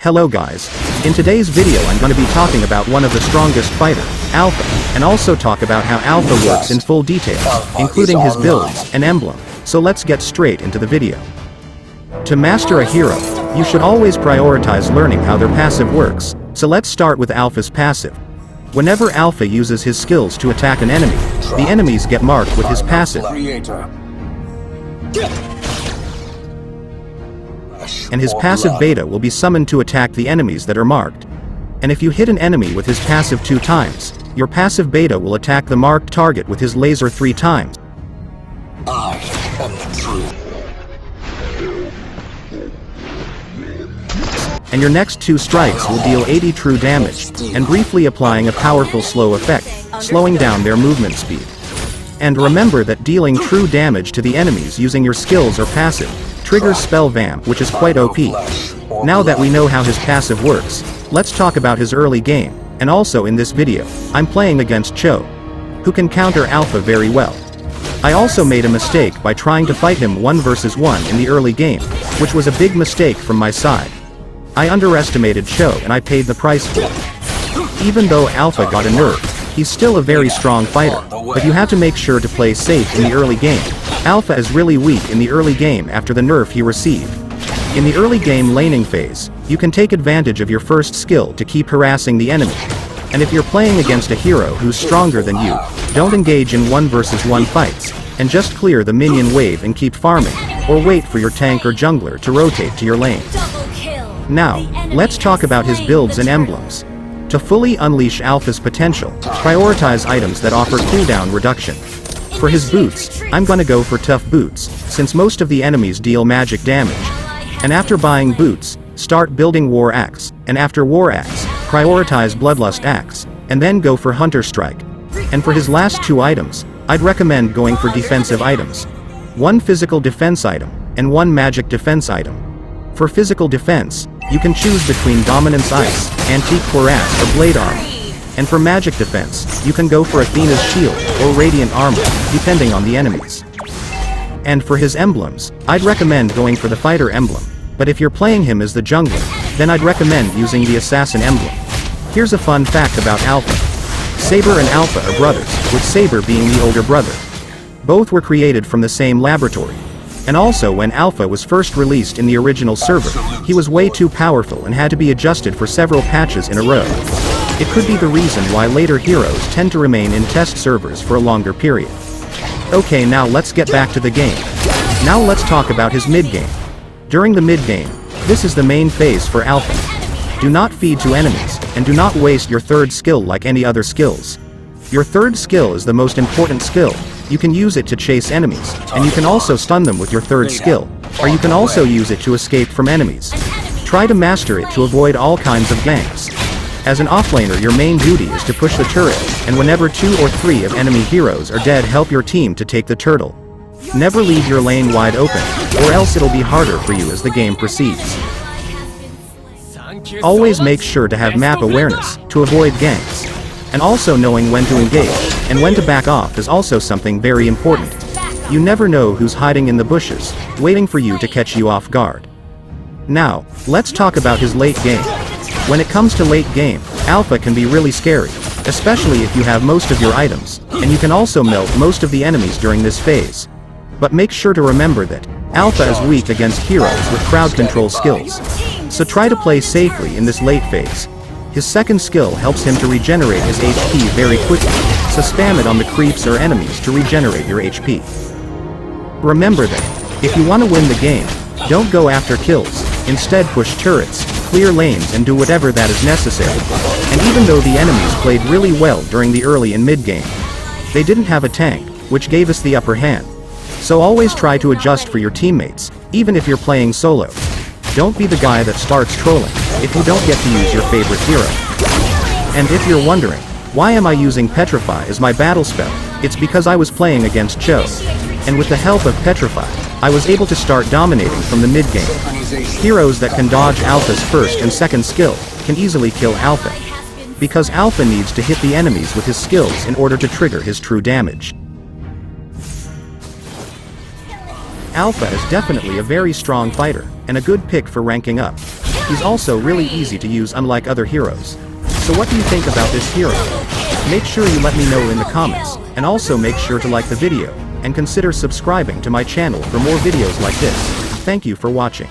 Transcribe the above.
Hello guys. In today's video I'm going to be talking about one of the strongest fighter, Alpha, and also talk about how Alpha works in full detail, including his builds and emblem. So let's get straight into the video. To master a hero, you should always prioritize learning how their passive works, so let's start with Alpha's passive. Whenever Alpha uses his skills to attack an enemy, the enemies get marked with his passive. And his passive beta will be summoned to attack the enemies that are marked. And if you hit an enemy with his passive 2 times, your passive beta will attack the marked target with his laser 3 times. I am the truth. And your next 2 strikes will deal 80 true damage, and briefly applying a powerful slow effect, slowing down their movement speed. And remember that dealing true damage to the enemies using your skills or passive triggers spell vamp, which is quite OP. Now that we know how his passive works, let's talk about his early game, and also in this video, I'm playing against Cho, who can counter Alpha very well. I also made a mistake by trying to fight him 1 versus 1 in the early game, which was a big mistake from my side. I underestimated Cho and I paid the price for it. Even though Alpha got a nerf, he's still a very strong fighter, but you have to make sure to play safe in the early game. Alpha is really weak in the early game after the nerf he received. In the early game laning phase, you can take advantage of your first skill to keep harassing the enemy. And if you're playing against a hero who's stronger than you, don't engage in 1 versus 1 fights, and just clear the minion wave and keep farming, or wait for your tank or jungler to rotate to your lane. Now, let's talk about his builds and emblems. To fully unleash Alpha's potential, prioritize items that offer cooldown reduction. For his boots, I'm gonna go for tough boots, since most of the enemies deal magic damage. And after buying boots, start building War Axe, and after War Axe, prioritize Bloodlust Axe, and then go for Hunter Strike. And for his last 2 items, I'd recommend going for defensive items. 1 physical defense item, and 1 magic defense item. For physical defense, you can choose between Dominance Ice, Antique Cuirass or Blade Armor. And for magic defense, you can go for Athena's Shield, or Radiant Armor, depending on the enemies. And for his emblems, I'd recommend going for the Fighter emblem, but if you're playing him as the jungler, then I'd recommend using the Assassin emblem. Here's a fun fact about Alpha. Saber and Alpha are brothers, with Saber being the older brother. Both were created from the same laboratory. And also when Alpha was first released in the original server, he was way too powerful and had to be adjusted for several patches in a row. It could be the reason why later heroes tend to remain in test servers for a longer period. Okay, now let's get back to the game. Now let's talk about his mid-game. During the mid-game, this is the main phase for Alpha. Do not feed to enemies, and do not waste your 3rd skill like any other skills. Your 3rd skill is the most important skill. You can use it to chase enemies, and you can also stun them with your 3rd skill, or you can also use it to escape from enemies. Try to master it to avoid all kinds of ganks. As an offlaner, your main duty is to push the turret, and whenever 2 or 3 of enemy heroes are dead, help your team to take the turtle. Never leave your lane wide open, or else it'll be harder for you as the game proceeds. Always make sure to have map awareness, to avoid ganks. And also knowing when to engage, and when to back off is also something very important. You never know who's hiding in the bushes, waiting for you to catch you off guard. Now, let's talk about his late game. When it comes to late game, Alpha can be really scary, especially if you have most of your items, and you can also melt most of the enemies during this phase. But make sure to remember that Alpha is weak against heroes with crowd control skills. So try to play safely in this late phase. His 2nd skill helps him to regenerate his HP very quickly, so spam it on the creeps or enemies to regenerate your HP. Remember that, if you want to win the game, don't go after kills, instead push turrets, clear lanes and do whatever that is necessary. And even though the enemies played really well during the early and mid game, they didn't have a tank, which gave us the upper hand. So always try to adjust for your teammates, even if you're playing solo. Don't be the guy that starts trolling, if you don't get to use your favorite hero. And if you're wondering, why am I using Petrify as my battle spell, it's because I was playing against Cho. And with the help of Petrify, I was able to start dominating from the mid-game. Heroes that can dodge Alpha's 1st and 2nd skill, can easily kill Alpha. Because Alpha needs to hit the enemies with his skills in order to trigger his true damage. Alpha is definitely a very strong fighter, and a good pick for ranking up. He's also really easy to use unlike other heroes. So what do you think about this hero? Make sure you let me know in the comments, and also make sure to like the video, and consider subscribing to my channel for more videos like this. Thank you for watching.